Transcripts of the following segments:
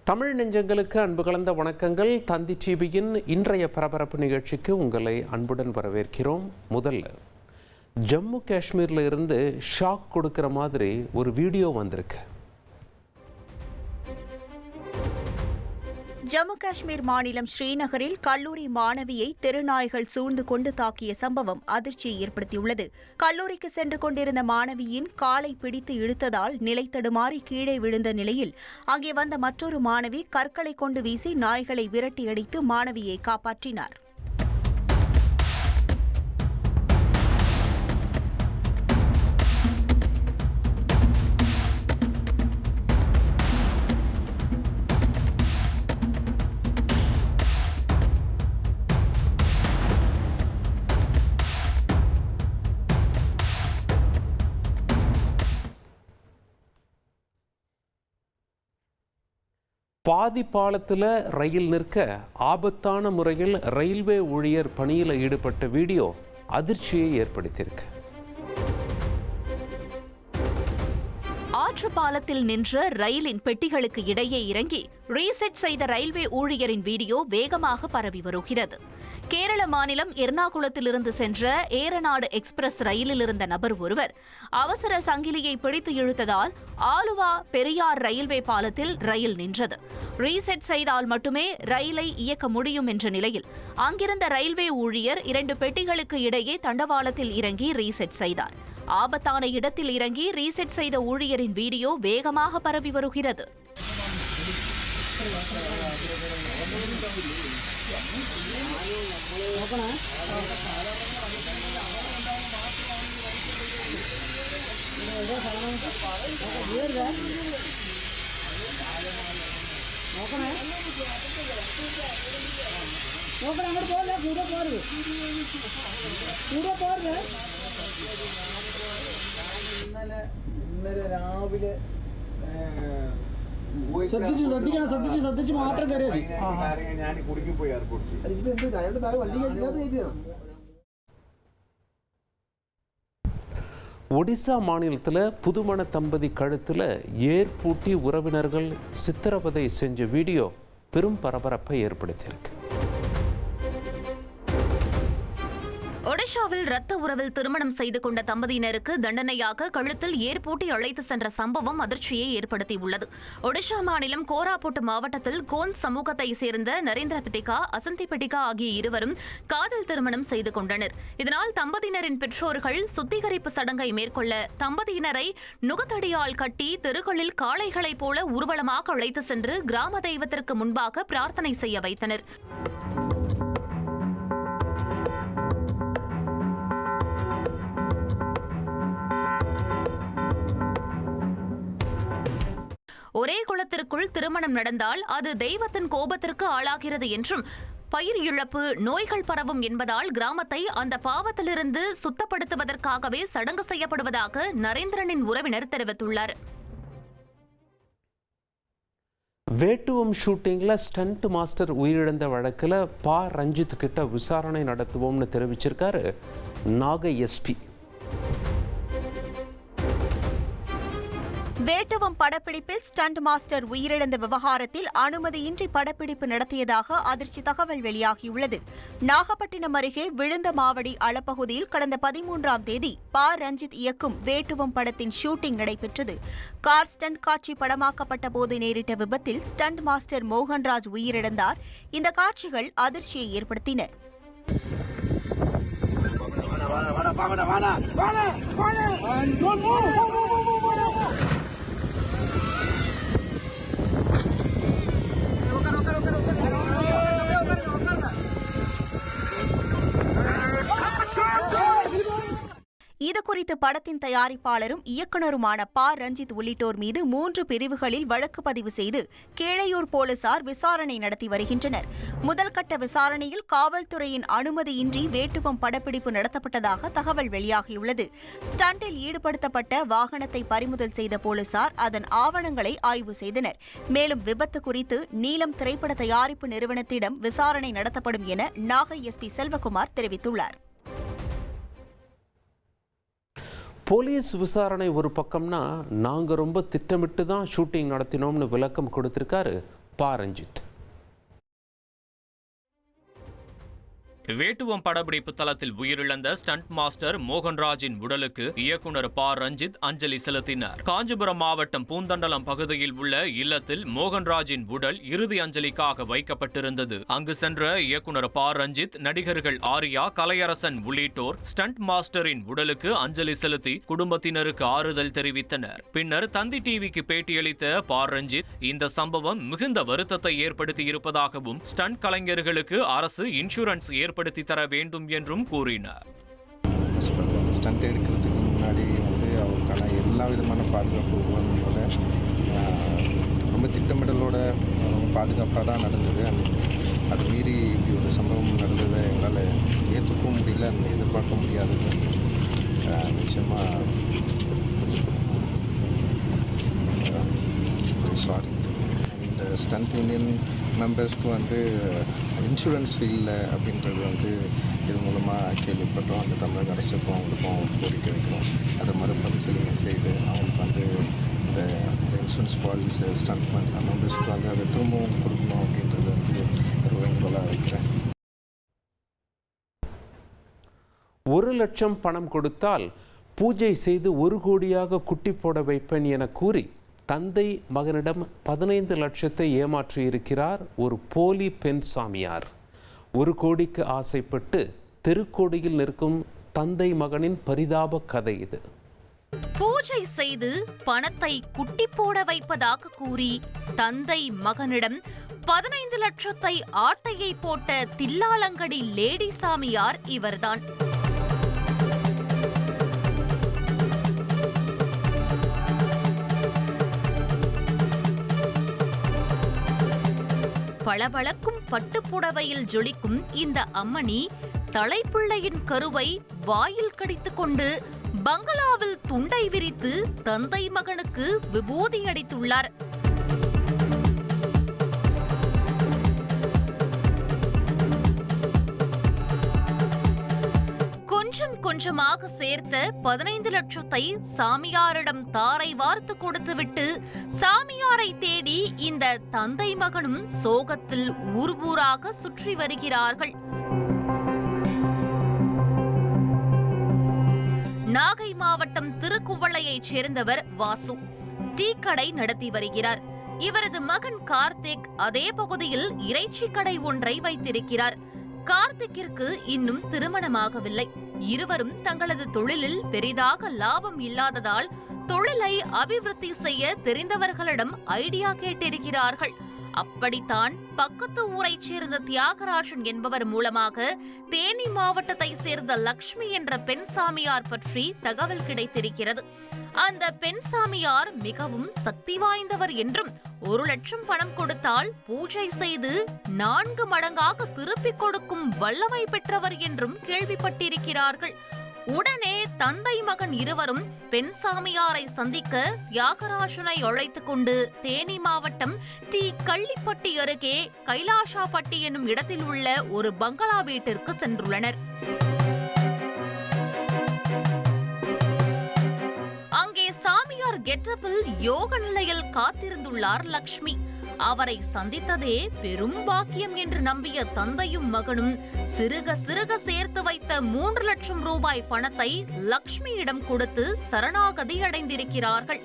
தமிழ் நெஞ்சங்களுக்கு அன்பு கலந்த வணக்கங்கள். தந்தி டிவியின் இன்றைய பரபரப்பு நிகழ்ச்சிக்கு உங்களை அன்புடன் வரவேற்கிறோம். முதல்ல ஜம்மு காஷ்மீரில் இருந்து ஷாக் கொடுக்கிற மாதிரி ஒரு வீடியோ வந்திருக்கு. ஜம்மு காஷ்மீர் மாநிலம் ஸ்ரீநகரில் கல்லூரி மாணவியை தெருநாய்கள் சூழ்ந்து கொண்டு தாக்கிய சம்பவம் அதிர்ச்சியை ஏற்படுத்தியுள்ளது. கல்லூரிக்கு சென்று கொண்டிருந்த மாணவியின் காலை பிடித்து இழுத்ததால் நிலை தடுமாறி கீழே விழுந்த நிலையில் அங்கே வந்த மற்றொரு மாணவி கற்களை கொண்டு வீசி நாய்களை விரட்டியடித்து மாணவியை காப்பாற்றினார். பாதி பாலத்தில் ரயில் நிற்க ஆபத்தான முறையில் ரயில்வே ஊழியர் பணியில் ஈடுபட்ட வீடியோ அதிர்ச்சியை ஏற்படுத்தியிருக்கு. ஆற்று பாலத்தில் நின்ற ரயிலின் பெட்டிகளுக்கு இடையே இறங்கி ரீசெட் செய்த ரயில்வே ஊழியரின் வீடியோ வேகமாக பரவி வருகிறது. கேரள மாநிலம் எர்ணாகுளத்திலிருந்து சென்ற ஏரநாடு எக்ஸ்பிரஸ் ரயிலில் இருந்த நபர் ஒருவர் அவசர சங்கிலியை பிடித்து இழுத்ததால் ஆலுவா பெரியார் ரயில்வே பாலத்தில் ரயில் நின்றது. ரீசெட் செய்தால் மட்டுமே ரயிலை இயக்க முடியும் என்ற நிலையில் அங்கிருந்த ரயில்வே ஊழியர் 2 பெட்டிகளுக்கு இடையே தண்டவாளத்தில் இறங்கி ரீசெட் செய்தார். ஆபத்தான இடத்தில் இறங்கி ரீசெட் செய்த ஊழியரின் வீடியோ வேகமாக பரவி வருகிறது. ഇന്നലെ രാവിലെ ശ്രദ്ധിച്ച് മാത്രം കയറിയത് ഞാൻ കുടുങ്ങി പോയി എയർപോർട്ടിൽ. അയാളുടെ താഴെ വണ്ടി കഴിക്കാതെ. ஒடிசா மாநிலத்தில் புதுமண தம்பதி கழுத்தில் ஏர் பூட்டி உறவினர்கள் சித்திரவதை செஞ்ச வீடியோ பெரும் பரபரப்பை ஏற்படுத்தியிருக்கு. ஒடிஷாவில் ரத்த உறவில் திருமணம் செய்து கொண்ட தம்பதியினருக்கு தண்டனையாக கழுத்தில் ஏர்பூட்டி அழைத்து சென்ற சம்பவம் அதிர்ச்சியை ஏற்படுத்தியுள்ளது. ஒடிஷா மாநிலம் கோராபுட் மாவட்டத்தில் கோன் சமூகத்தை சேர்ந்த நரேந்திர பிட்டிகா, அசந்தி பிட்டிகா ஆகிய இருவரும் காதல் திருமணம் செய்து கொண்டனர். இதனால் தம்பதியினரின் பெற்றோர்கள் சுத்திகரிப்பு சடங்கை மேற்கொள்ள தம்பதியினரை நுகத்தடியால் கட்டி தெருக்களில் காளைகளைப் போல ஊர்வலமாக அழைத்து சென்று கிராம தெய்வத்திற்கு முன்பாக பிரார்த்தனை செய்ய வைத்தனர். ஒரே குளத்திற்குள் திருமணம் நடந்தால் அது தெய்வத்தின் கோபத்திற்கு ஆளாகிறது என்றும் பயிர் இழப்பு, நோய்கள் பரவும் என்பதால் கிராமத்தை அந்த பாவத்திலிருந்து சுத்தப்படுத்துவதற்காகவே சடங்கு செய்யப்படுவதாக நரேந்திரனின் உறவினர் தெரிவித்துள்ளார். வேட்டுவம் ஷூட்டிங்கில் ஸ்டண்ட் மாஸ்டர் உயிரிழந்த வழக்கில் பா ரஞ்சித் கிட்ட விசாரணை நடத்துவோம்னு தெரிவிச்சிருக்காரு நாகை எஸ்பி. வேட்டுவம் படப்பிடிப்பில் ஸ்டண்ட் மாஸ்டர் உயிரிழந்த விவகாரத்தில் அனுமதியின்றி படப்பிடிப்பு நடத்தியதாக அதிர்ச்சி தகவல் வெளியாகியுள்ளது. நாகப்பட்டினம் அருகே விழுந்தமாவடி அளப்பகுதியில் கடந்த 13ஆம் தேதி பா ரஞ்சித் இயக்கும் வேட்டுவம் படத்தின் ஷூட்டிங் நடைபெற்றது. கார் ஸ்டண்ட் காட்சி படமாக்கப்பட்ட போது நேரிட்ட விபத்தில் ஸ்டண்ட் மாஸ்டர் மோகன்ராஜ் உயிரிழந்தார். இந்த காட்சிகள் அதிர்ச்சியை ஏற்படுத்தின. இதுகுறித்து படத்தின் தயாரிப்பாளரும் இயக்குநருமான பா ரஞ்சித் உள்ளிட்டோர் மீது 3 பிரிவுகளில் வழக்கு பதிவு செய்து கீழையூர் போலீசார் விசாரணை நடத்தி வருகின்றனர். முதல்கட்ட விசாரணையில் காவல்துறையின் அனுமதியின்றி வேட்டுவம் படப்பிடிப்பு நடத்தப்பட்டதாக தகவல் வெளியாகியுள்ளது. ஸ்டண்டில் ஈடுபடுத்தப்பட்ட வாகனத்தை பறிமுதல் செய்த போலீசார் அதன் ஆவணங்களை ஆய்வு செய்தனர். மேலும் விபத்து குறித்து நீலம் திரைப்பட தயாரிப்பு நிறுவனத்திடம் விசாரணை நடத்தப்படும் என நாகை எஸ்பி செல்வகுமார் தெரிவித்துள்ளார். போலீஸ் விசாரணை ஒரு பக்கம்னா நாங்கள் ரொம்ப திட்டமிட்டு தான் ஷூட்டிங் நடத்தினோம்னு விளக்கம் கொடுத்திருக்காரு பா ரஞ்சித். வேட்டுவம் படப்பிடிப்பு தளத்தில் உயிரிழந்த ஸ்டண்ட் மாஸ்டர் மோகன்ராஜின் உடலுக்கு இயக்குனர் பா ரஞ்சித் அஞ்சலி செலுத்தினார். காஞ்சிபுரம் மாவட்டம் பூந்தண்டலம் பகுதியில் உள்ள இல்லத்தில் மோகன்ராஜின் உடல் இறுதி அஞ்சலிக்காக வைக்கப்பட்டிருந்தது. அங்கு சென்ற இயக்குனர் பா ரஞ்சித், நடிகர்கள் ஆர்யா, கலையரசன் உள்ளிட்டோர் ஸ்டண்ட் மாஸ்டரின் உடலுக்கு அஞ்சலி செலுத்தி குடும்பத்தினருக்கு ஆறுதல் தெரிவித்தனர். பின்னர் தந்தி டிவிக்கு பேட்டியளித்த பா ரஞ்சித், இந்த சம்பவம் மிகுந்த வருத்தத்தை ஏற்படுத்தியிருப்பதாகவும் ஸ்டண்ட் கலைஞர்களுக்கு அரசு இன்சூரன்ஸ் ஏற்படுத்தி தர வேண்டும் என்றும் கூறினார். ஸ்டண்ட் எடுக்கிறதுக்கு முன்னாடி அவருக்கான எல்லா விதமான பாதுகாப்பு உபகரணங்களோட ரொம்ப திட்டமிடலோட பாதுகாப்பாக தான் நடந்தது. அது மீறி இப்படி ஒரு சம்பவம் நடந்ததை எங்களால் ஏற்றுக்கவும் முடியல, அதை எதிர்பார்க்க முடியாதது. நிச்சயமாக சாரி. இந்த ஸ்டண்ட் யூனியன் மெம்பர்ஸ்க்கு இன்சூரன்ஸ் இல்லை அப்படின்றது இது மூலமாக கேள்விப்பட்டோம். அந்த தமிழக அரசுக்கும் அவங்களுக்கும் கோரிக்கை வைக்கிறோம். அதை மறுபரிசீலனை செய்து அவங்களுக்கு இந்த இன்சூரன்ஸ் பாலிசி ஸ்டண்ட் மெம்பர்ஸ்க்கு அதை திரும்பவும் கொடுக்கணும் அப்படின்றது ஒரு வேண்டுகோளாக வைக்கிறேன். 1 லட்சம் பணம் கொடுத்தால் பூஜை செய்து 1 கோடியாக குட்டி போட வைப்பேன் என கூறி தந்தை மகனிடம் 15 லட்சத்தை ஏமாற்றியிருக்கிறார் ஒரு போலி பெண் சாமியார். 1 கோடிக்கு ஆசைப்பட்டு தெருக்கோடியில் நிற்கும் தந்தை மகனின் பரிதாப கதை இது. பூஜை செய்து பணத்தை குட்டி போட வைப்பதாக கூறி தந்தை மகனிடம் 15 லட்சத்தை ஆட்டையை போட்ட தில்லாலங்கடி லேடி சாமியார் இவர்தான். பளபளக்கும் பட்டுப்புடவையில் ஜொலிக்கும் இந்த அம்மணி தலைப்பிள்ளையின் கருவை வாயில் கடித்துக் கொண்டு பங்களாவில் துண்டை விரித்து தந்தை மகனுக்கு விபூதி அடித்துள்ளார். கொஞ்சம் கொஞ்சமாக சேர்த்த 15 லட்சத்தை சாமியாரிடம் தாரை வார்த்து கொடுத்துவிட்டு சாமியாரை தேடி இந்த தந்தை மகனும் சோகத்தில் ஊர் ஊராக சுற்றி வருகிறார்கள். நாகை மாவட்டம் திருக்குவளையைச் சேர்ந்தவர் வாசு டீ கடை நடத்தி வருகிறார். இவரது மகன் கார்த்திக் அதே பகுதியில் இறைச்சி கடை ஒன்றை வைத்திருக்கிறார். கார்த்திக்கிற்கு இன்னும் திருமணமாகவில்லை. இருவரும் தங்களது தொழிலில் பெரிதாக லாபம் இல்லாததால் தொழிலை அபிவிருத்தி செய்ய தெரிந்தவர்களிடம் ஐடியா கேட்டிருக்கிறார்கள். அப்படித்தான் பக்கத்து ஊரைச் சேர்ந்த தியாகராஜன் என்பவர் மூலமாக தேனி மாவட்டத்தை சேர்ந்த லக்ஷ்மி என்ற பெண் சாமியார் பற்றி தகவல் கிடைத்திருக்கிறது. அந்த பெண் சாமியார் மிகவும் சக்தி வாய்ந்தவர் என்றும் 1 லட்சம் பணம் கொடுத்தால் பூஜை செய்து 4 மடங்காக திருப்பிக் கொடுக்கும் வல்லமை பெற்றவர் என்றும் கேள்விப்பட்டிருக்கிறார்கள். உடனே தந்தை மகன் இருவரும் பெண் சாமியாரை சந்திக்க தியாகராஜனை அழைத்துக் கொண்டு தேனி மாவட்டம் டி கள்ளிப்பட்டி அருகே கைலாஷாப்பட்டி என்னும் இடத்தில் உள்ள ஒரு பங்களா வீட்டிற்கு சென்றுள்ளனர். அங்கே சாமியார் கெட்டப்பில் யோக நிலையில் காத்திருந்துள்ளார் லக்ஷ்மி. அவரை சந்தித்ததே பெரும் பாக்கியம் என்று நம்பிய தந்தையும் மகனும் சிறுக சிறுக சேர்த்து வைத்த 3 லட்சம் ரூபாய் பணத்தை லக்ஷ்மியிடம் கொடுத்து சரணாகதி அடைந்திருக்கிறார்கள்.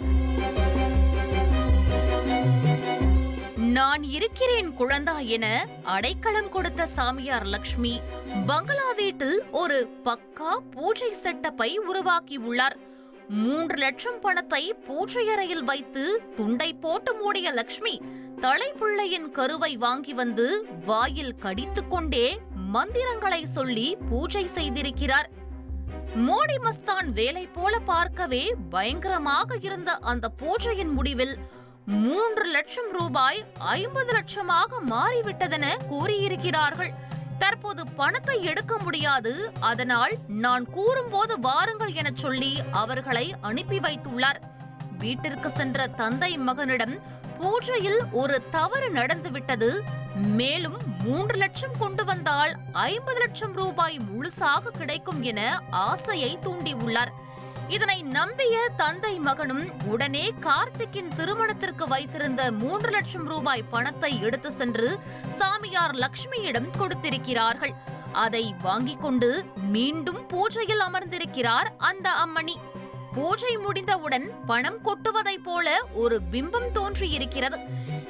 நான் இருக்கிறேன் குழந்தா என அடைக்கலம் கொடுத்த சாமியார் லக்ஷ்மி பங்களா வீட்டில் ஒரு பக்கா பூஜை செட்டப்பை உருவாக்கி உள்ளார். 3 லட்சம் பணத்தை பூஜை அறையில் வைத்து துண்டை போட்டு மூடிய லக்ஷ்மி தலைப்பிள்ளையின் கருவை வாங்கி வந்து வாயில் கடித்துக் கொண்டே மந்திரங்களை சொல்லி பூஜை செய்திருக்கிறார். மோடி மஸ்தான் வேலை போல பார்க்கவே பயங்கரமாக இருந்த அந்த பூஜையின் முடிவில் 3 லட்சம் ரூபாய் 50 லட்சமாக மாறிவிட்டதென கூறியிருக்கிறார்கள். தற்போது பணத்தை எடுக்க முடியாது, அதனால் நான் கூறும்போது வாருங்கள் என சொல்லி அவர்களை அனுப்பி வைத்துள்ளார். வீட்டிற்கு சென்ற தந்தை மகனிடம் பூஜையில் ஒரு தவறு நடந்துவிட்டது, மேலும் 3 லட்சம் கொண்டு வந்தால் 50 லட்சம் ரூபாய் முழுசாக கிடைக்கும் என ஆசையை தூண்டியுள்ளார். இதனை நம்பிய தந்தை மகனும் உடனே கார்த்திக்கின் திருமணத்திற்கு வைத்திருந்த 3 லட்சம் ரூபாய் பணத்தை எடுத்து சென்று சாமியார் லட்சுமியிடம் கொடுத்திருக்கிறார்கள். அதை வாங்கிக் கொண்டு மீண்டும் பூஜையில் அமர்ந்திருக்கிறார் அந்த அம்மணி. பூஜை முடிந்தவுடன் பணம் கொட்டுவதைப் போல ஒரு பிம்பம் தோன்றியிருக்கிறது.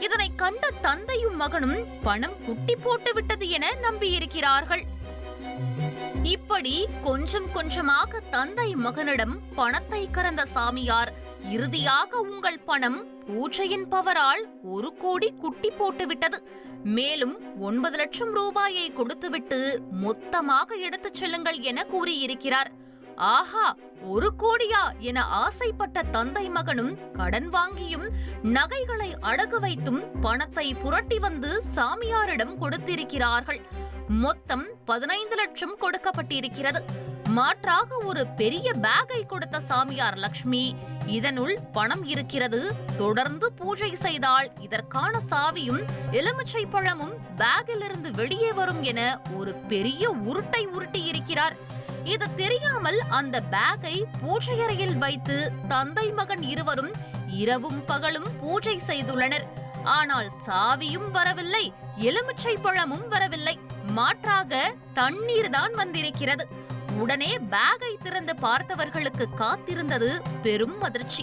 இதனை கண்ட தந்தையும் மகனும் பணம் குட்டி போட்டு விட்டது என நம்பியிருக்கிறார்கள். இப்படி கொஞ்சம் கொஞ்சமாக தந்தை மகனிடம் பணத்தை கறந்த சாமியார் இறுதியாக உங்கள் பணம் பூஜையின் பவரால் 1 கோடி குட்டி போட்டுவிட்டது, மேலும் 9 லட்சம் ரூபாயை கொடுத்துவிட்டு மொத்தமாக எடுத்துச் செல்லுங்கள் என கூறியிருக்கிறார். ஆஹா, 1 கோடியா என ஆசைப்பட்ட தந்தை மகனும் கடன் வாங்கியும் நகைகளை அடகு வைத்தும் பணத்தை புரட்டி வந்து சாமியாரிடம் கொடுத்திருக்கிறார்கள். மொத்தம் 15 லட்சம் கொடுக்கப்பட்டிருக்கிறது. மாற்றாக ஒரு பெரிய பேக்கை கொடுத்த சாமியார் லட்சுமி, இதனுள் பணம் இருக்கிறது, தொடர்ந்து பூஜை செய்தால் இதற்கான சாவியும் எலுமிச்சை பழமும் பேக்கிலிருந்து வெளியே வரும் என ஒரு பெரிய உருட்டை உருட்டி இருக்கிறார். இது தெரியாமல் அந்த பேக்கை பூஜை அறையில் வைத்து தந்தை மகன் இருவரும் இரவும் பகலும் பூஜை செய்துள்ளனர். ஆனால் சாவியும் வரவில்லை, எலுமிச்சை பழமும் வரவில்லை. மாற்றாக தண்ணீர் தான் வந்திருக்கிறது. உடனே பேக்கை திறந்து பார்த்தவர்களுக்கு காத்திருந்தது பெரும் அதிர்ச்சி.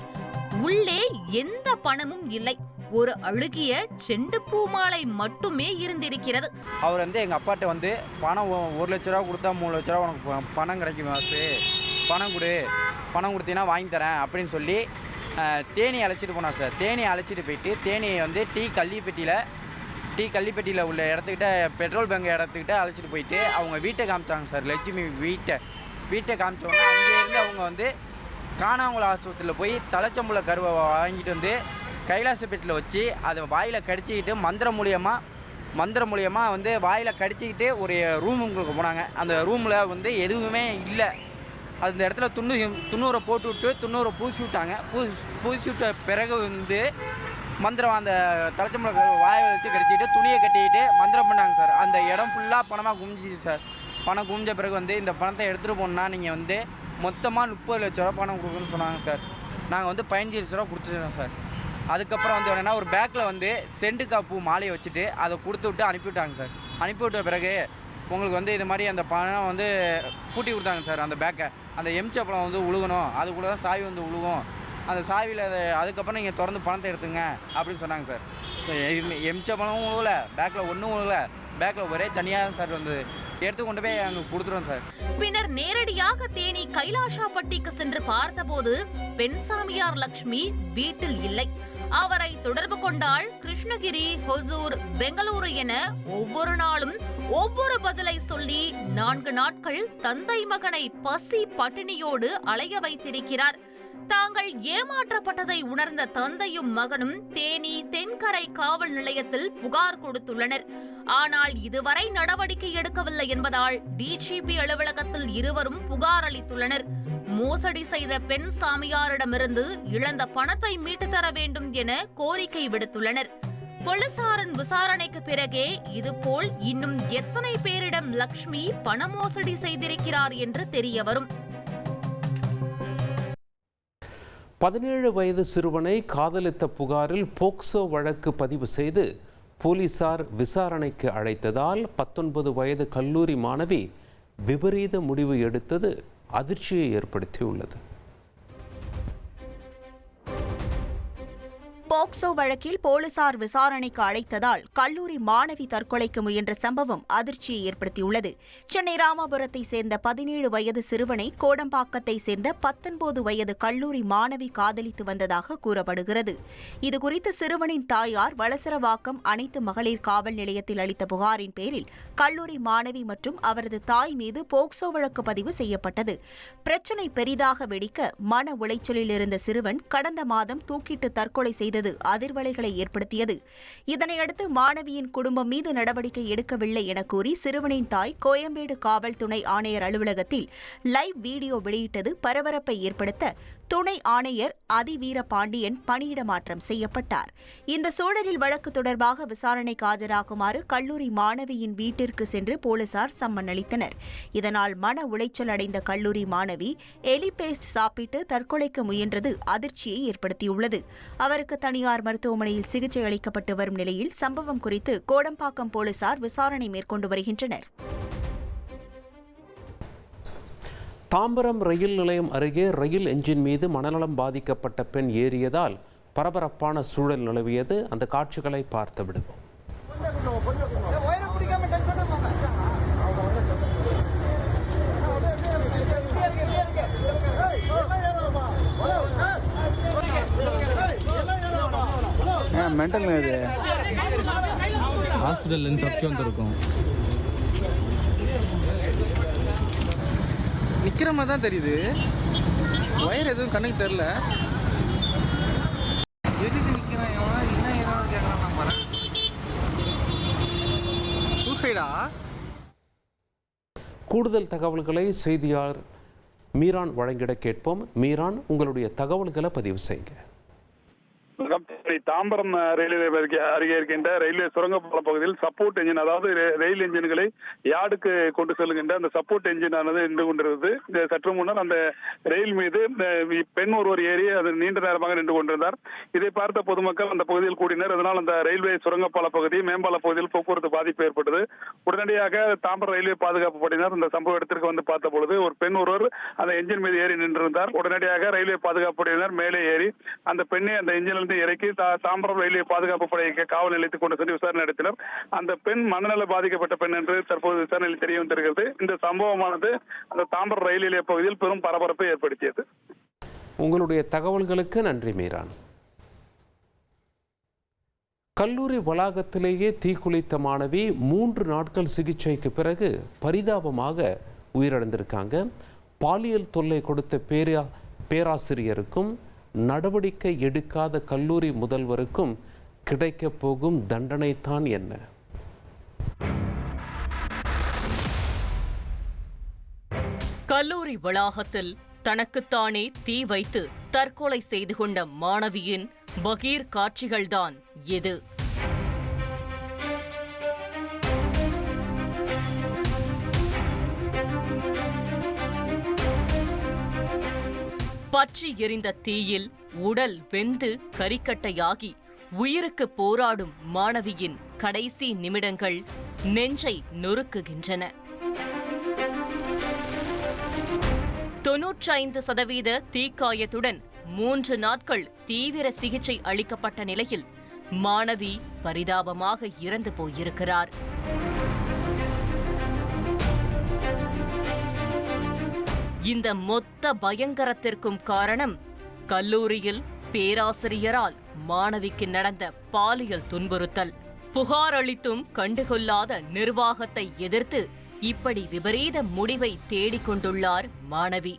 உள்ளே எந்த பணமும் இல்லை, ஒரு அழுகிய செண்டு பூ மாலை மட்டுமே இருந்திருக்கிறது. அவர் எங்க அப்பாட்ட பணம் 1 லட்ச ரூபா கொடுத்தா 3 லட்ச ரூபா உனக்கு பணம் கிடைக்கும் மாசு, பணம் பணம் கொடுத்தீங்கன்னா வாங்கி தரேன் அப்படின்னு சொல்லி தேனி அழைச்சிட்டு போனா சார். தேனி அழைச்சிட்டு போயிட்டு தேனியை டீ கள்ளிப்பட்டியில் உள்ள இடத்துக்கிட்ட பெட்ரோல் பங்க் இடத்துக்கிட்ட அழைச்சிட்டு போயிட்டு அவங்க வீட்டை காமிச்சாங்க சார். லட்சுமி வீட்டை காமிச்சோன்னா அங்கேருந்து அவங்க காணாங்குள ஆஸ்பத்திரியில் போய் தலைச்சம்புல கருவை வாங்கிட்டு கைலாசப்பேட்டில் வச்சு அதை வாயில் கடிச்சிக்கிட்டு மந்திரம் மூலியமாக வாயில் கடிச்சிக்கிட்டு ஒரு ரூமுங்களுக்கு போனாங்க. அந்த ரூமில் எதுவுமே இல்லை. அந்த இடத்துல துண்ணூரை போட்டு விட்டு 90 பூசி விட்டாங்க. பூசி விட்ட பிறகு மந்திரம் அந்த தலைச்சம்பளை வாயை வச்சு கடிச்சிட்டு துணியை கட்டிக்கிட்டு மந்திரம் பண்ணாங்க சார். அந்த இடம் ஃபுல்லாக பணமாக குமிஞ்சிச்சு சார். பணம் குமிஞ்ச பிறகு இந்த பணத்தை எடுத்துகிட்டு போனால் நீங்கள் மொத்தமாக 30 லட்ச ரூபா பணம் கொடுக்குன்னு சொன்னாங்க சார். நாங்கள் 15 லட்ச ரூபா கொடுத்துட்டோம் சார். அதுக்கப்புறம் என்னென்னா ஒரு பேக்கில் செண்டுக்காய் பூ மாலையை வச்சுட்டு அதை கொடுத்து விட்டு அனுப்பிவிட்டாங்க சார். அனுப்பிவிட்ட பிறகு உங்களுக்கு இது மாதிரி அந்த பணம் பூட்டி கொடுத்தாங்க சார். அந்த பேக்கை அந்த எம்ச்சப்பழம் உழுகணும், அதுக்குள்ளே தான் சாவி உழுகும், அந்த சாவியில் அதுக்கப்புறம் நீங்கள் திறந்து பணத்தை எடுத்துங்க அப்படின்னு சொன்னாங்க சார். ஸோ எம்ச்சப்பழமும் உழுகலை, பேக்கில் ஒன்றும் உழுகலை, பேக்கில் ஒரே தனியாக சார் எடுத்து கொண்டு போய் அங்கே கொடுத்துருவோம் சார். பின்னர் நேரடியாக தேனி கைலாஷாப்பட்டிக்கு சென்று பார்த்தபோது பெண் சாமியார் லட்சுமி வீட்டில் இல்லை. அவரை தொடர்பு கொண்டால் கிருஷ்ணகிரி, ஹொசூர், பெங்களூரு என ஒவ்வொரு நாளும் ஒவ்வொரு பதிலை சொல்லி 4 நாட்கள் தந்தை மகனை பசி பட்டினியோடு அலைய வைத்திருக்கிறார். தாங்கள் ஏமாற்றப்பட்டதை உணர்ந்த தந்தையும் மகனும் தேனி தென்கரை காவல் நிலையத்தில் புகார் கொடுத்துள்ளனர். ஆனால் இதுவரை நடவடிக்கை எடுக்கவில்லை என்பதால் டிஜிபி அலுவலகத்தில் இருவரும் புகார் அளித்துள்ளனர். மோசடி செய்த பெண் சாமியாரிடமிருந்து இழந்த பணத்தை மீட்டு தர வேண்டும் என கோரிக்கை விடுத்துள்ளனர். போலீசாரின் விசாரணைக்கு பிறகே இதுபோல் இன்னும் எத்தனை பேரிடம் லட்சுமி பண மோசடி செய்திருக்கிறார் என்று தெரிய வரும். 17 வயது சிறுவனை காதலித்த புகாரில் போக்சோ வழக்கு பதிவு செய்து போலீசார் விசாரணைக்கு அழைத்ததால் 19 வயது கல்லூரி மாணவி விபரீத முடிவு எடுத்தது அதிர்ச்சியை ஏற்படுத்தியுள்ளது. போக்சோ வழக்கில் போலீசார் விசாரணைக்கு அழைத்ததால் கல்லூரி மாணவி தற்கொலைக்கு முயன்ற சம்பவம் அதிர்ச்சியை ஏற்படுத்தியுள்ளது. சென்னை ராமாபுரத்தை சேர்ந்த 17 வயது சிறுவனை கோடம்பாக்கத்தை சேர்ந்த 19 வயது கல்லூரி மாணவி காதலித்து வந்ததாக கூறப்படுகிறது. இதுகுறித்து சிறுவனின் தாயார் வளசரவாக்கம் அனைத்து மகளிர் காவல் நிலையத்தில் அளித்த புகாரின் பேரில் கல்லூரி மாணவி மற்றும் அவரது தாய் மீது போக்சோ வழக்கு பதிவு செய்யப்பட்டது. பிரச்சினை பெரிதாக வெடிக்க மன உளைச்சலில் இருந்த சிறுவன் கடந்த மாதம் தூக்கிட்டு தற்கொலை செய்தது செய்தது அதிர்வலைகளை ஏற்படுத்தியது. இதனையடுத்து மாணவியின் குடும்பம் மீது நடவடிக்கை எடுக்கவில்லை என கூறி சிறுவனின் தாய் கோயம்பேடு காவல் துணை ஆணையர் அலுவலகத்தில் லைவ் வீடியோ வெளியிட்டது பரபரப்பை ஏற்படுத்த துணை ஆணையர் அதிவீர பாண்டியன் பணியிட மாற்றம் செய்யப்பட்டார். இந்த சூழலில் வழக்கு தொடர்பாக விசாரணைக்கு ஆஜராகுமாறு கல்லூரி மாணவியின் வீட்டிற்கு சென்று போலீசார் சம்மன் அளித்தனர். இதனால் மன உளைச்சல் அடைந்த கல்லூரி மாணவி எலிபேஸ்ட் சாப்பிட்டு தற்கொலைக்கு முயன்றது அதிர்ச்சியை ஏற்படுத்தியுள்ளது. அவருக்கு தனியார் மருத்துவமனையில் சிகிச்சை அளிக்கப்பட்டு வரும் நிலையில் சம்பவம் குறித்து கோடம்பாக்கம் போலீசார் விசாரணை மேற்கொண்டு வருகின்றனர். தாம்பரம் ரயில் நிலையம் அருகே ரயில் என்ஜின் மீது மனநலம் பாதிக்கப்பட்ட பெண் ஏறியதால் பரபரப்பான சூழல் நிலவியது. அந்த காட்சிகளை பார்த்து விடுவோம். மென்டல் இது ஹாஸ்பிட்டல்ல தப்பிச்சு வந்திருக்கோம். நிக்கிற மாதிரி தான் தெரியுது. வயர் எதுவும் கண்ணுக்கு தெரியல. எதுக்கு நிக்கிறான் என்ன ஏதாவது கேட்கறான். நம்ம சூசைடா. கூடுதல் தகவல்களை செய்தியாளர் மீரான் வழங்கிட கேட்போம். மீரான், உங்களுடைய தகவல்களை பதிவு செய்யுங்க. தாம்பரம் ரயில்வே அருகே இருக்கின்ற ரயில்வே சுரங்கப்பாலம் பகுதியில் சப்போர்ட் என்ஜின், அதாவது ரயில் என்ஜின்களை யார்டுக்கு கொண்டு செல்கின்ற அந்த சப்போர்ட் என்ஜின் ஆனது நின்று கொண்டிருந்தது. சற்று முன்னர் அந்த ரயில் மீது பெண் ஒருவர் ஏறி அது நீண்ட நேரமாக நின்று கொண்டிருந்தார். இதை பார்த்த பொதுமக்கள் அந்த பகுதியில் கூடினர். அதனால் அந்த ரயில்வே சுரங்கப்பால பகுதி மேம்பால பகுதியில் போக்குவரத்து பாதிப்பு ஏற்பட்டது. உடனடியாக தாம்பரம் ரயில்வே பாதுகாப்பு படையினர் இந்த சம்பவ இடத்திற்கு வந்து பார்த்த பொழுது ஒரு பெண் ஒருவர் அந்த என்ஜின் மீது ஏறி நின்றிருந்தார். உடனடியாக ரயில்வே பாதுகாப்பு படையினர் மேலே ஏறி அந்த பெண்ணை அந்த என்ஜினிலிருந்து இறக்கி தாம்பரம் ரயில்வே பாதுகாப்பு படைக்கு காவல் நிலையத்துக்கு கொண்டு சென்று விசாரணை நடத்தினர். அந்த பெண் மனநல பாதிக்கப்பட்ட பெண் என்று தற்போது விசாரணையில் தெரிய வந்திருக்கிறது. இந்த சம்பவமானது அந்த தாம்பரம் ரயில் நிலைய பகுதியில் பெரும் பரபரப்பை ஏற்படுத்தியது. உங்களுடைய தகவல்களுக்கு நன்றி மீரான். கல்லூரி வளாகத்திலேயே தீக்குளித்த மாணவி 3 நாட்கள் சிகிச்சைக்கு பிறகு பரிதாபமாக உயிரிழந்திருக்காங்க. பாலியல் தொல்லை கொடுத்த பேராசிரியருக்கும் நடவடிக்கை எடுக்காத கல்லூரி முதல்வருக்கும் கிடைக்கப் போகும் தண்டனை தான் என்ன? கல்லூரி வளாகத்தில் தனக்குத்தானே தீ வைத்து தற்கொலை செய்து கொண்ட மாணவியின் பகீர் காட்சிகள்தான் இது. பற்றி எரிந்த தீயில் உடல் வெந்து கரிக்கட்டையாகி உயிருக்கு போராடும் மாணவியின் கடைசி நிமிடங்கள் நெஞ்சை நொறுக்குகின்றன. 95% தீக்காயத்துடன் 3 நாட்கள் தீவிர சிகிச்சை அளிக்கப்பட்ட நிலையில் மாணவி பரிதாபமாக இறந்து போயிருக்கிறார். இந்த மொத்த பயங்கரத்திற்கும் காரணம் கல்லூரியில் பேராசிரியரால் மாணவிக்கு நடந்த பாலியல் துன்புறுத்தல். புகார் அளித்தும் கண்டுகொள்ளாத நிர்வாகத்தை எதிர்த்து இப்படி விபரீத முடிவை தேடிக்கொண்டுள்ளார் மாணவி.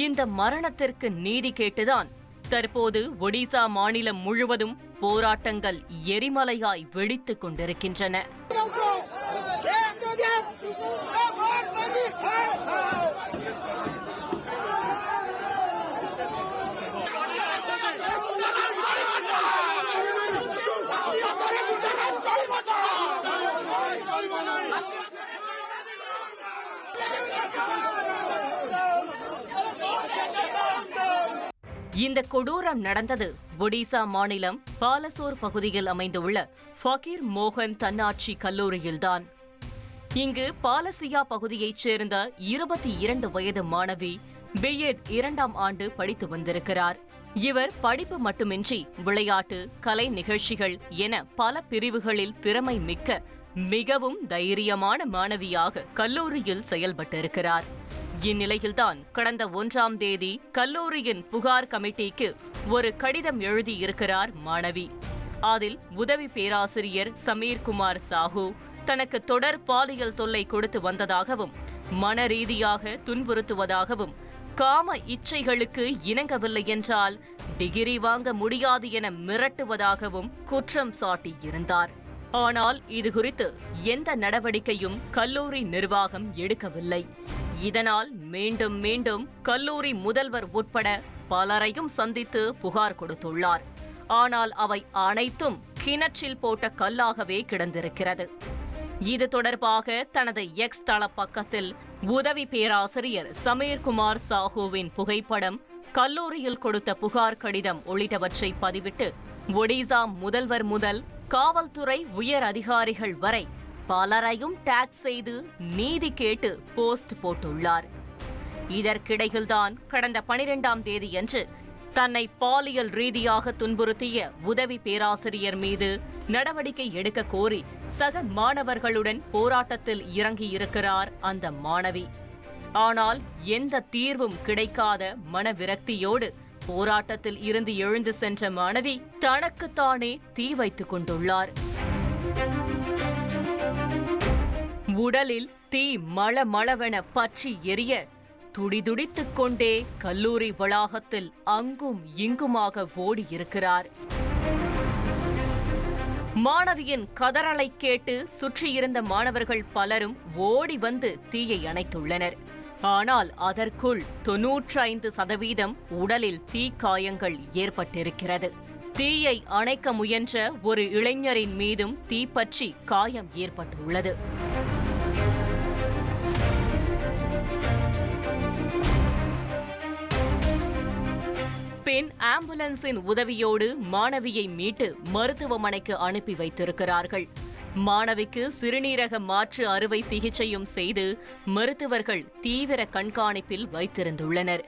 இந்த மரணத்திற்கு நீதி கேட்டுதான் தற்போது ஒடிசா மாநிலம் முழுவதும் போராட்டங்கள் எரிமலையாய் வெடித்துக் கொண்டிருக்கின்றன. இந்த கொடூரம் நடந்தது ஒடிசா மாநிலம் பாலசோர் பகுதியில் அமைந்துள்ள ஃபகீர் மோகன் தன்னாட்சி கல்லூரியில்தான். இங்கு பாலசியா பகுதியைச் சேர்ந்த 22 வயது மாணவி பிஎட் 2ஆம் ஆண்டு படித்து வந்திருக்கிறார். இவர் படிப்பு மட்டுமின்றி விளையாட்டு, கலை நிகழ்ச்சிகள் என பல பிரிவுகளில் திறமை மிக்க மிகவும் தைரியமான மாணவியாக கல்லூரியில் செயல்பட்டிருக்கிறார். இந்நிலையில்தான் கடந்த 1ஆம் தேதி கல்லூரியின் புகார் கமிட்டிக்கு ஒரு கடிதம் எழுதியிருக்கிறார் மாணவி. அதில் உதவி பேராசிரியர் சமீர் குமார் சாஹூ தனக்கு தொடர் பாலியல் தொல்லை கொடுத்து வந்ததாகவும், மன ரீதியாக துன்புறுத்துவதாகவும், காம இச்சைகளுக்கு இணங்கவில்லை என்றால் டிகிரி வாங்க முடியாது என மிரட்டுவதாகவும் குற்றம் சாட்டியிருந்தார். ஆனால் இதுகுறித்து எந்த நடவடிக்கையும் கல்லூரி நிர்வாகம் எடுக்கவில்லை. இதனால் மீண்டும் மீண்டும் கல்லூரி முதல்வர் உட்பட பலரையும் சந்தித்து புகார் கொடுத்துள்ளார். ஆனால் அவை அனைத்தும் கிணற்றில் போட்ட கல்லாகவே கிடந்திருக்கிறது. இது தொடர்பாக தனது எக்ஸ் தள பக்கத்தில் உதவி பேராசிரியர் சமீர்குமார் சாஹூவின் புகைப்படம், கல்லூரியில் கொடுத்த புகார் கடிதம் உள்ளிட்டவற்றை பதிவிட்டு ஒடிசா முதல்வர் முதல் காவல்துறை உயர் அதிகாரிகள் வரை பலரையும் டேக் செய்து நீதி கேட்டு போஸ்ட் போட்டுள்ளார். இதற்கிடையில்தான் கடந்த 12ஆம் தேதியன்று தன்னை பாலியல் ரீதியாக துன்புறுத்திய உதவி பேராசிரியர் மீது நடவடிக்கை எடுக்க கோரி சக மாணவர்களுடன் போராட்டத்தில் இறங்கியிருக்கிறார் அந்த மாணவி. ஆனால் எந்த தீர்வும் கிடைக்காத மனவிரக்தியோடு போராட்டத்தில் இருந்து எழுந்து சென்ற மாணவி தனக்குத்தானே தீ வைத்துக் கொண்டுள்ளார். உடலில் தீ மளமளவென பற்றி எரிய துடிதுடித்துக் கொண்டே கல்லூரி வளாகத்தில் அங்கும் இங்குமாக ஓடியிருக்கிறார். மாணவியின் கதறலை கேட்டு சுற்றியிருந்த மாணவர்கள் பலரும் ஓடி வந்து தீயை அணைத்துள்ளனர். ஆனால் அதற்குள் 95% உடலில் தீக்காயங்கள் ஏற்பட்டிருக்கிறது. தீயை அணைக்க முயன்ற ஒரு இளைஞரின் மீதும் தீப்பற்றி காயம் ஏற்பட்டுள்ளது. பின் ஆம்புலன்ஸின் உதவியோடு மாணவியை மீட்டு மருத்துவமனைக்கு அனுப்பி வைத்திருக்கிறார்கள். மாணவிக்கு சிறுநீரக மாற்று அறுவை சிகிச்சையும் செய்து மருத்துவர்கள் தீவிர கண்காணிப்பில் வைத்திருந்துள்ளனர்.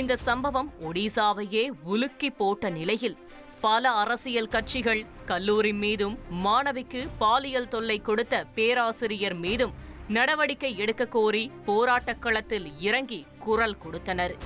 இந்த சம்பவம் ஒடிசாவையே உலுக்கி போட்ட நிலையில் பல அரசியல் கட்சிகள் கல்லூரி மீதும் மாணவிக்கு பாலியல் தொல்லை கொடுத்த பேராசிரியர் மீதும் நடவடிக்கை எடுக்க கோரி போராட்டக் களத்தில் இறங்கி குரல் கொடுத்தனர்.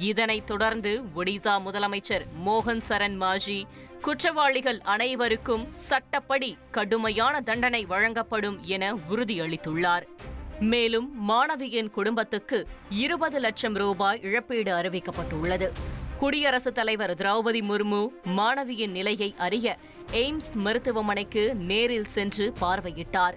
இதனைத் தொடர்ந்து ஒடிசா முதலமைச்சர் மோகன் சரண் மாஜி குற்றவாளிகள் அனைவருக்கும் சட்டப்படி கடுமையான தண்டனை வழங்கப்படும் என உறுதியளித்துள்ளார். மேலும் மாணவியின் குடும்பத்துக்கு 20 லட்சம் ரூபாய் இழப்பீடு அறிவிக்கப்பட்டுள்ளது. குடியரசுத் தலைவர் திரௌபதி முர்மு மாணவியின் நிலையை அறிய எய்ம்ஸ் மருத்துவமனைக்கு நேரில் சென்று பார்வையிட்டார்.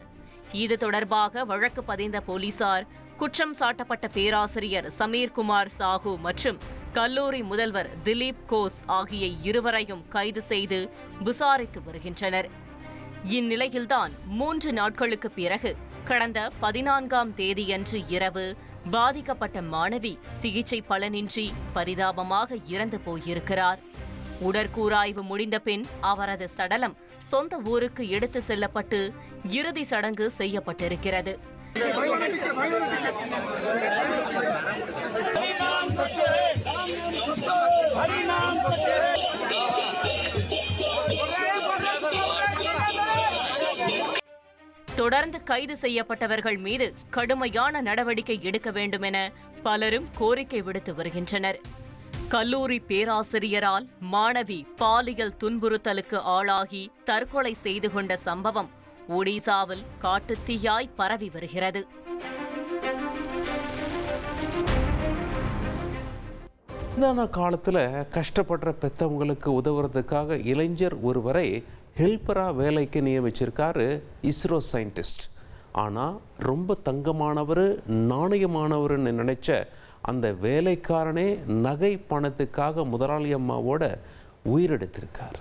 இது தொடர்பாக வழக்கு பதிந்த போலீசார் குற்றம் சாட்டப்பட்ட பேராசிரியர் சமீர்குமார் சாஹூ மற்றும் கல்லூரி முதல்வர் திலீப் கோஸ் ஆகிய இருவரையும் கைது செய்து விசாரித்து வருகின்றனர். இந்நிலையில்தான் 3 நாட்களுக்கு பிறகு கடந்த 14ஆம் தேதியன்று இரவு பாதிக்கப்பட்ட மாணவி சிகிச்சை பலனின்றி பரிதாபமாக இறந்து போயிருக்கிறார். உடற்கூராய்வு முடிந்த பின் அவரது சடலம் சொந்த ஊருக்கு எடுத்து செல்லப்பட்டு இறுதி சடங்கு செய்யப்பட்டிருக்கிறது. தொடர்ந்து கைது செய்யப்பட்டவர்கள் மீது கடுமையான நடவடிக்கை எடுக்க வேண்டும் என பலரும் கோரிக்கை விடுத்து வருகின்றனர். கல்லூரி பேராசிரியரால் மாணவி பாலியல் துன்புறுத்தலுக்கு ஆளாகி தற்கொலை செய்து கொண்ட சம்பவம் ஒடிசாவில் காட்டுத்தீயாய் பரவி வருகிறது. இந்த காலத்தில் கஷ்டப்படுற பெற்றவங்களுக்கு உதவுறதுக்காக இளைஞர் ஒருவரை ஹெல்ப்பராக வேலைக்கு நியமிச்சிருக்காரு இஸ்ரோ சயின்டிஸ்ட். ஆனால் ரொம்ப தங்கமானவர், நாணயமானவர்னு நினைச்ச அந்த வேலைக்காரனே நகை பணத்துக்காக முதலாளி அம்மாவோட உயிரெடுத்திருக்கார்.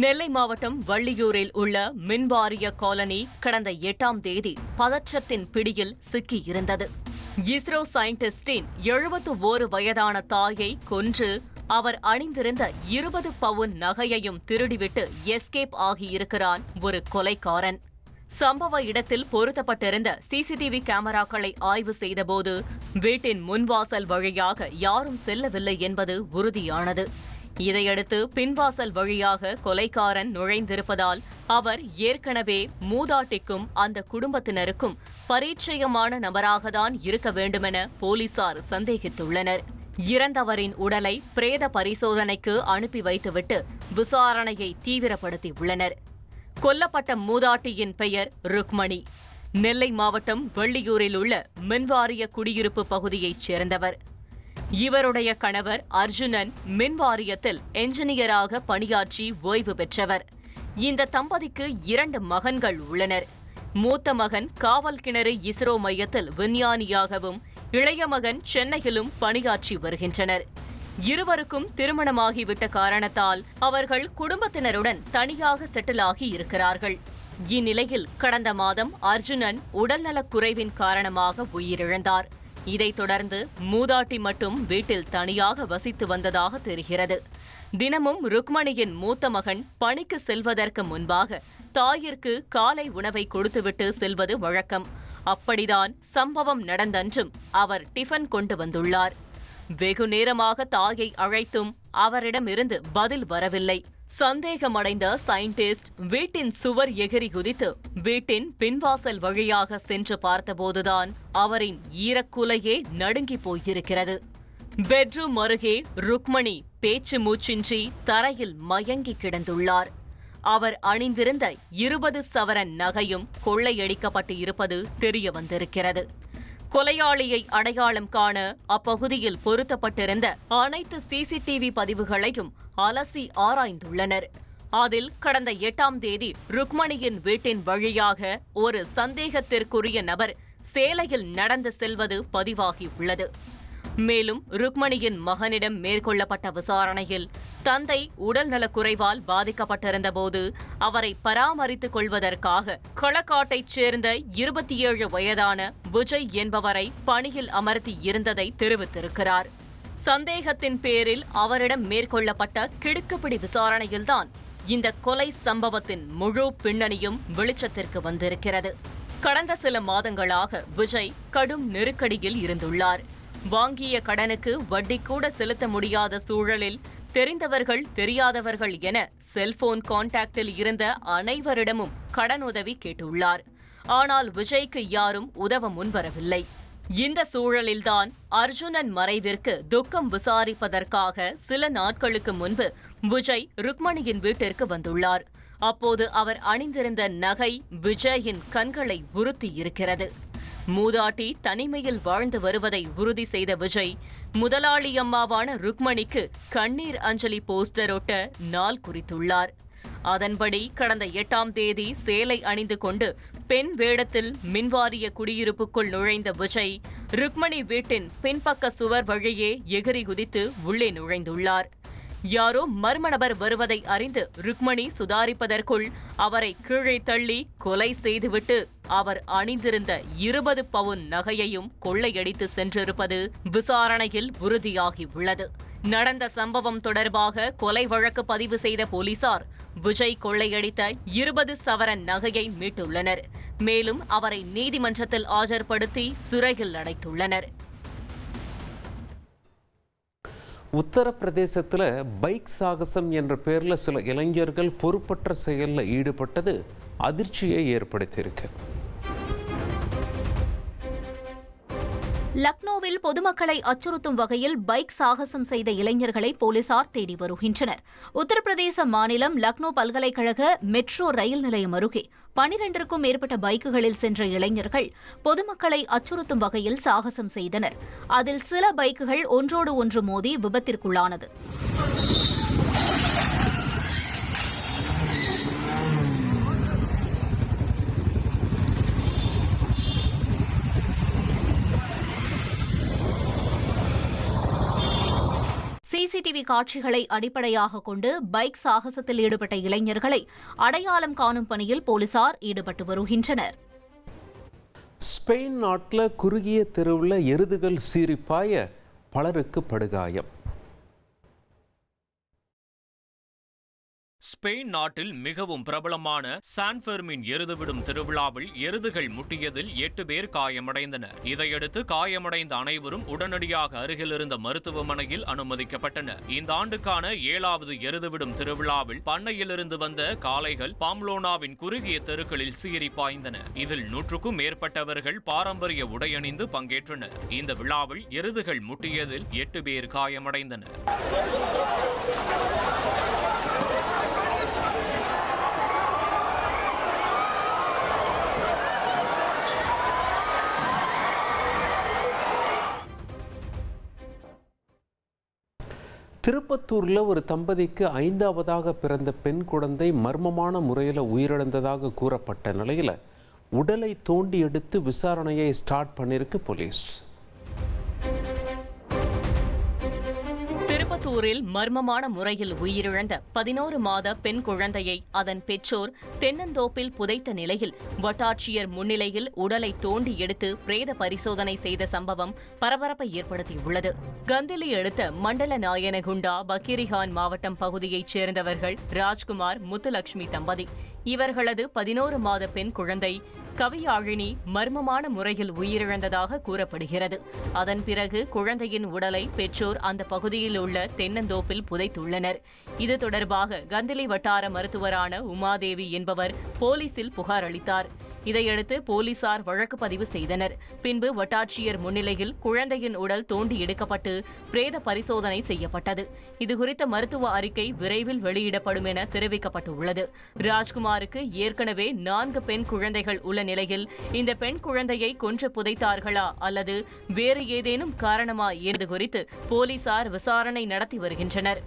நெல்லை மாவட்டம் வள்ளியூரில் உள்ள மின்வாரிய காலனி கடந்த 8ஆம் தேதி பதற்றத்தின் பிடியில் சிக்கியிருந்தது. இஸ்ரோ சயின்டிஸ்டின் 71 வயதான தாயை கொன்று அவர் அணிந்திருந்த 20 பவுன் நகையையும் திருடிவிட்டு எஸ்கேப் ஆகியிருக்கிறான் ஒரு கொலைக்காரன். சம்பவ இடத்தில் பொருத்தப்பட்டிருந்த சிசிடிவி கேமராக்களை ஆய்வு செய்தபோது வீட்டின் முன்வாசல் வழியாக யாரும் செல்லவில்லை என்பது உறுதியானது. இதையடுத்து பின்வாசல் வழியாக கொலைகாரன் நுழைந்திருப்பதால் அவர் ஏற்கனவே மூதாட்டிக்கும் அந்த குடும்பத்தினருக்கும் பரிச்சயமான நபராகத்தான் இருக்க வேண்டுமென போலீசார் சந்தேகித்துள்ளனர். இறந்தவரின் உடலை பிரேத பரிசோதனைக்கு அனுப்பி வைத்துவிட்டு விசாரணையை தீவிரப்படுத்தியுள்ளனர். கொல்லப்பட்ட மூதாட்டியின் பெயர் ருக்மணி. நெல்லை மாவட்டம் வெள்ளியூரில் உள்ள மின்வாரிய குடியிருப்பு பகுதியைச் சேர்ந்தவர். இவருடைய கணவர் அர்ஜுனன் மின்வாரியத்தில் என்ஜினியராக பணியாற்றி ஓய்வு பெற்றவர். இந்த தம்பதிக்கு 2 மகன்கள் உள்ளனர். மூத்த மகன் காவல் கிணறு இஸ்ரோ மையத்தில் விஞ்ஞானியாகவும், இளைய மகன் சென்னையிலும் பணியாற்றி வருகின்றனர். இருவருக்கும் திருமணமாகிவிட்ட காரணத்தால் அவர்கள் குடும்பத்தினருடன் தனியாக செட்டில் ஆகி இருக்கிறார்கள். இந்நிலையில் கடந்த மாதம் அர்ஜுனன் உடல்நலக் குறைவின் காரணமாக உயிரிழந்தார். இதைத் தொடர்ந்து மூதாட்டி மட்டும் வீட்டில் தனியாக வசித்து வந்ததாக தெரிகிறது. தினமும் ருக்மணியின் மூத்த மகன் பணிக்கு செல்வதற்கு முன்பாக தாயிற்கு காலை உணவை கொடுத்துவிட்டு செல்வது வழக்கம். அப்படிதான் சம்பவம் நடந்தன்றும் அவர் டிஃபன் கொண்டு வந்துள்ளார். வெகு நேரமாக தாயை அழைத்தும் அவரிடமிருந்து பதில் வரவில்லை. சந்தேகமடைந்த சயின்டிஸ்ட் வீட்டின் சுவர் எகிரி குதித்து வீட்டின் பின்வாசல் வழியாக சென்று பார்த்தபோதுதான் அவரின் ஈரக்குலையே நடுங்கி போயிருக்கிறது. பெட்ரூம் அருகே ருக்மணி பேச்சு மூச்சின்றி தரையில் மயங்கி கிடந்துள்ளார். அவர் அணிந்திருந்த 20 சவரன் நகையும் கொள்ளையடிக்கப்பட்டு இருப்பது தெரிய வந்திருக்கிறது. கொலையாளியை அடையாளம் காண அப்பகுதியில் பொருத்தப்பட்டிருந்த அனைத்து சிசிடிவி பதிவுகளையும் அலசி ஆராய்ந்துள்ளனர். அதில் கடந்த 8ஆம் தேதி ருக்மணியின் வீட்டின் வழியாக ஒரு சந்தேகத்திற்குரிய நபர் சேலையில் நடந்து செல்வது பதிவாகியுள்ளது. மேலும் ருக்மணியின் மகனிடம் மேற்கொள்ளப்பட்ட விசாரணையில் தந்தை உடல்நலக் குறைவால் பாதிக்கப்பட்டிருந்தபோது அவரை பராமரித்துக் கொள்வதற்காக களக்காட்டைச் சேர்ந்த 27 வயதான விஜய் என்பவரை பணியில் அமர்த்தி இருந்ததை தெரிவித்திருக்கிறார். சந்தேகத்தின் பேரில் அவரிடம் மேற்கொள்ளப்பட்ட கிடுக்குப்பிடி விசாரணையில்தான் இந்த கொலை சம்பவத்தின் முழு பின்னணியும் வெளிச்சத்திற்கு வந்திருக்கிறது. கடந்த சில மாதங்களாக விஜய் கடும் நெருக்கடியில் இருந்துள்ளார். வாங்கிய கடனுக்கு வட்டி கூட செலுத்த முடியாத சூழலில் தெரிந்தவர்கள் தெரியாதவர்கள் என செல்போன் கான்டாக்டில் இருந்த அனைவரிடமும் கடனுதவி கேட்டுள்ளார். ஆனால் விஜய்க்கு யாரும் உதவ முன்வரவில்லை. இந்த சூழலில்தான் அர்ஜுனன் மறைவிற்கு துக்கம் விசாரிப்பதற்காக சில நாட்களுக்கு முன்பு விஜய் ருக்மணியின் வீட்டிற்கு வந்துள்ளார். அப்போது அவர் அணிந்திருந்த நகை விஜயின் கண்களை உறுத்தியிருக்கிறது. மூதாட்டி தனிமையில் வாழ்ந்து வருவதை உறுதி செய்த விஜய் முதலாளி அம்மாவான ருக்மணிக்கு கண்ணீர் அஞ்சலி போஸ்டர் ஒட்ட நாள் குறித்துள்ளார். அதன்படி கடந்த 8ஆம் தேதி சேலை அணிந்து கொண்டு பெண் வேடத்தில் மின்வாரிய குடியிருப்புக்குள் நுழைந்த விஜய் ருக்மணி வீட்டின் பின்பக்க சுவர் வழியே எகிரி குதித்து உள்ளே நுழைந்துள்ளார். யாரோ மர்ம நபர் வருவதை அறிந்து ருக்மணி சுதாரிப்பதற்குள் அவரை கீழே தள்ளி கொலை செய்துவிட்டு அவர் அணிந்திருந்த 20 பவுன் நகையையும் கொள்ளையடித்து சென்றிருப்பது விசாரணையில் உறுதியாகியுள்ளது. நடந்த சம்பவம் தொடர்பாக கொலை வழக்கு பதிவு செய்த போலீசார் விஜய் கொள்ளையடித்த 20 சவரன் நகையை மீட்டுள்ளனர். மேலும் அவரை நீதிமன்றத்தில் ஆஜர்படுத்தி சிறையில் அடைத்துள்ளனர். உத்தரப்பிரதேசத்தில் பைக் சாகசம் என்ற பேரில் சில இளைஞர்கள் பொறுப்பற்ற செயலில் ஈடுபட்டது அதிர்ச்சியை ஏற்படுத்தியிருக்கு. லக்னோவில் பொதுமக்களை அச்சுறுத்தும் வகையில் பைக் சாகசம் செய்த இளைஞர்களை போலீசார் தேடி வருகின்றனர். உத்தரப்பிரதேச மாநிலம் லக்னோ பல்கலைக்கழக மெட்ரோ ரயில் நிலையம் அருகே 12க்கும் மேற்பட்ட பைக்குகளில் சென்ற இளைஞர்கள் பொதுமக்களை அச்சுறுத்தும் வகையில் சாகசம் செய்தனர். அதில் சில பைக்குகள் ஒன்றோடு ஒன்று மோதி விபத்திற்குள்ளானது. சிசிடிவி காட்சிகளை அடிப்படையாக கொண்டு பைக் சாகசத்தில் ஈடுபட்ட இளைஞர்களை அடையாளம் காணும் பணியில் போலீசார் ஈடுபட்டு வருகின்றனர். ஸ்பெயின் நாட்டில் குறுகிய தெருவில் எருதுகள் சீறிப்பாய பலருக்கு படுகாயம். ஸ்பெயின் நாட்டில் மிகவும் பிரபலமான சான் ஃபெர்மின் எருதுவிடும் திருவிழாவில் எருதுகள் முட்டியதில் 8 பேர் காயமடைந்தனர். இதையடுத்து காயமடைந்த அனைவரும் உடனடியாக அருகில் இருந்த மருத்துவமனையில் அனுமதிக்கப்பட்டனர். இந்த ஆண்டுக்கான 7வது எருதுவிடும் திருவிழாவில் பண்ணையிலிருந்து வந்த காளைகள் பாம்ப்ளோனாவின் குறுகிய தெருக்களில் சீறி பாய்ந்தன. இதில் 100க்கும் மேற்பட்டவர்கள் பாரம்பரிய உடையணிந்து பங்கேற்றனர். இந்த விழாவில் எருதுகள் முட்டியதில் 8 பேர் காயமடைந்தனர். திருப்பத்தூரில் ஒரு தம்பதிக்கு 5ஆவதாக பிறந்த பெண் குழந்தை மர்மமான முறையில் உயிரிழந்ததாக கூறப்பட்ட நிலையில் உடலை தோண்டி எடுத்து விசாரணையை ஸ்டார்ட் பண்ணியிருக்கு போலீஸ். திருப்பத்தூரில் மர்மமான முறையில் உயிரிழந்த 11 மாத பெண் குழந்தையை அதன் பெற்றோர் தென்னந்தோப்பில் புதைத்த நிலையில் வட்டாட்சியர் முன்னிலையில் உடலை தோண்டி எடுத்து பிரேத பரிசோதனை செய்த சம்பவம் பரபரப்பை ஏற்படுத்தியுள்ளது. கந்திலி அடுத்த மண்டல நாயனகுண்டா பக்கீரிகான் மாவட்டம் பகுதியைச் சேர்ந்தவர்கள் ராஜ்குமார் முத்துலட்சுமி தம்பதி. இவர்களது 11 மாத பெண் குழந்தை கவியாழினி மர்மமான முறையில் உயிரிழந்ததாக கூறப்படுகிறது. அதன் பிறகு குழந்தையின் உடலை பெற்றோர் அந்த பகுதியில் உள்ள தென்னந்தோப்பில் புதைத்துள்ளனர். இது தொடர்பாக கந்திலி வட்டார மருத்துவரான உமாதேவி என்பவர் போலீசில் புகார் அளித்தார். இதையடுத்து போலீசார் வழக்கு பதிவு செய்தனர். பின்பு வட்டாட்சியர் முன்னிலையில் குழந்தையின் உடல் தோண்டி எடுக்கப்பட்டு பிரேத பரிசோதனை செய்யப்பட்டது. இதுகுறித்த மருத்துவ அறிக்கை விரைவில் வெளியிடப்படும் என தெரிவிக்கப்பட்டுள்ளது. ராஜ்குமாருக்கு ஏற்கனவே 4 பெண் குழந்தைகள் உள்ள நிலையில் இந்த பெண் குழந்தையை கொன்று புதைத்தார்களா அல்லது வேறு ஏதேனும் காரணமா என்பது குறித்து போலீசார் விசாரணை நடத்தி வருகின்றனர்.